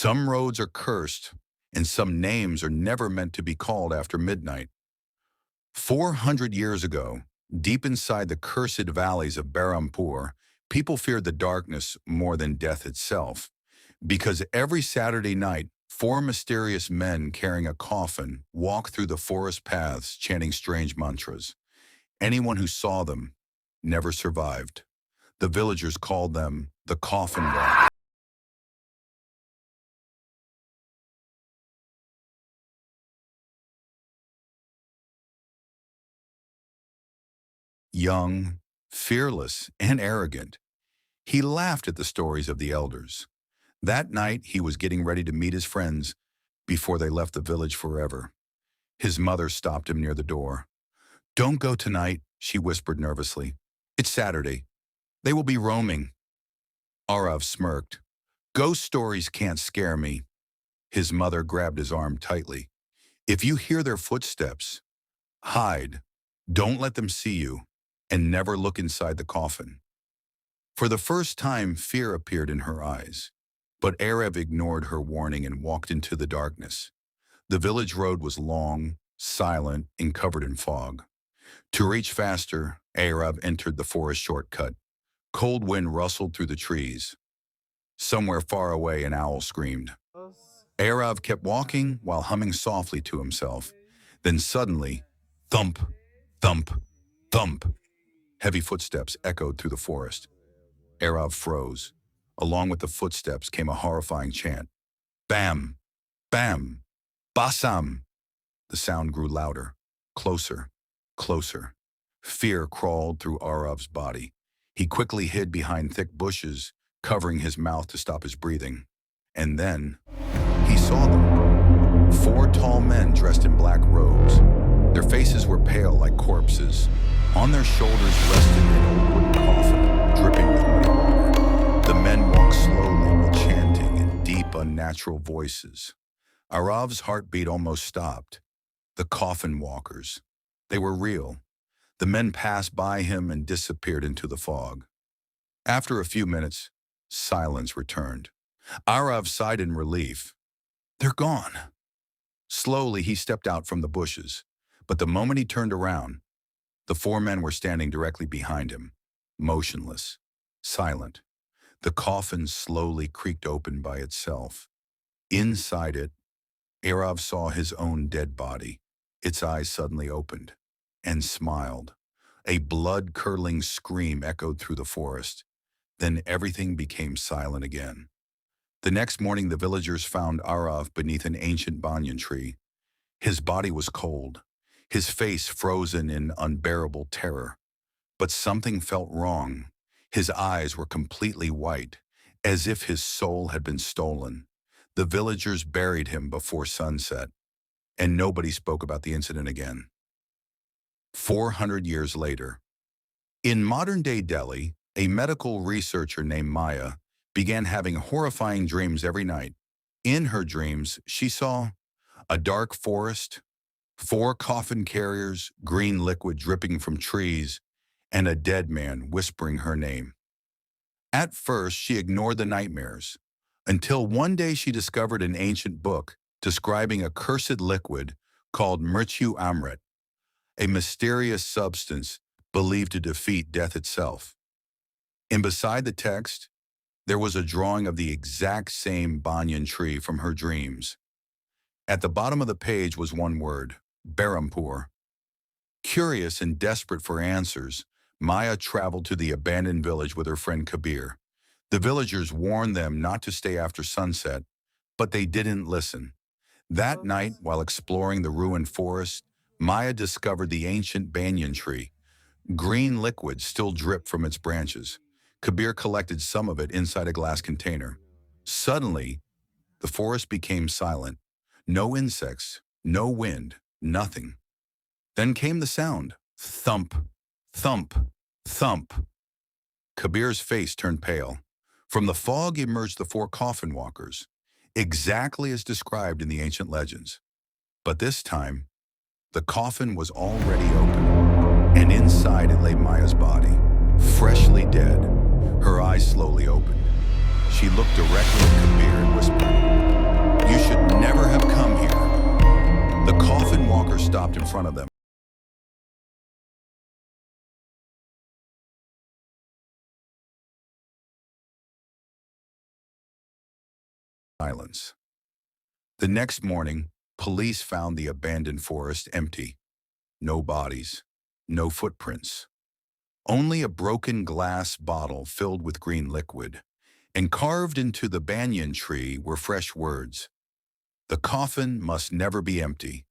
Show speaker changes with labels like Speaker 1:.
Speaker 1: Some roads are cursed, and some names are never meant to be called after midnight. 400 years ago, deep inside the cursed valleys of Berampur, people feared the darkness more than death itself, because every Saturday night, four mysterious men carrying a coffin walked through the forest paths chanting strange mantras. Anyone who saw them never survived. The villagers called them the Coffin Walkers. Young, fearless, and arrogant, he laughed at the stories of the elders. That night, he was getting ready to meet his friends before they left the village forever. His mother stopped him near the door. "Don't go tonight," she whispered nervously. "It's Saturday. They will be roaming." Arav smirked. "Ghost stories can't scare me." His mother grabbed his arm tightly. "If you hear their footsteps, hide. Don't let them see you, and never look inside the coffin." For the first time, fear appeared in her eyes. But Arav ignored her warning and walked into the darkness. The village road was long, silent, and covered in fog. To reach faster, Arav entered the forest shortcut. Cold wind rustled through the trees. Somewhere far away, an owl screamed. Arav kept walking while humming softly to himself. Then suddenly, thump, thump, thump. Heavy footsteps echoed through the forest. Arav froze. Along with the footsteps came a horrifying chant. Bam! Bam! Basam! The sound grew louder, closer, closer. Fear crawled through Arav's body. He quickly hid behind thick bushes, covering his mouth to stop his breathing. And then, he saw them. Four tall men dressed in black robes. Their faces were pale like corpses. On their shoulders rested an old wooden coffin, dripping with muddy water. The men walked slowly while chanting in deep, unnatural voices. Arav's heartbeat almost stopped. The coffin walkers. They were real. The men passed by him and disappeared into the fog. After a few minutes, silence returned. Arav sighed in relief. They're gone. Slowly, he stepped out from the bushes. But the moment he turned around, the four men were standing directly behind him, motionless, silent. The coffin slowly creaked open by itself. Inside it, Arav saw his own dead body. Its eyes suddenly opened and smiled. A blood-curdling scream echoed through the forest. Then everything became silent again. The next morning, the villagers found Arav beneath an ancient banyan tree. His body was cold, his face frozen in unbearable terror. But something felt wrong. His eyes were completely white, as if his soul had been stolen. The villagers buried him before sunset, and nobody spoke about the incident again. 400 years later, in modern-day Delhi, a medical researcher named Maya began having horrifying dreams every night. In her dreams, she saw a dark forest, four coffin carriers, green liquid dripping from trees, and a dead man whispering her name. At first, she ignored the nightmares, until one day she discovered an ancient book describing a cursed liquid called Mrityu Amrit, a mysterious substance believed to defeat death itself. And beside the text, there was a drawing of the exact same banyan tree from her dreams. At the bottom of the page was one word, Berampur. Curious and desperate for answers, Maya traveled to the abandoned village with her friend Kabir. The villagers warned them not to stay after sunset, but they didn't listen. That night, while exploring the ruined forest, Maya discovered the ancient banyan tree. Green liquid still dripped from its branches. Kabir collected some of it inside a glass container. Suddenly, the forest became silent. No insects, no wind, nothing. Then came the sound. Thump, thump, thump. Kabir's face turned pale. From the fog emerged the four coffin walkers, exactly as described in the ancient legends. But this time, the coffin was already open, and inside it lay Maya's body, freshly dead. Her eyes slowly opened. She looked directly at Kabir and whispered, front of them. Silence. The next morning, police found the abandoned forest empty. No bodies, no footprints. Only a broken glass bottle filled with green liquid. And carved into the banyan tree were fresh words. The coffin must never be empty.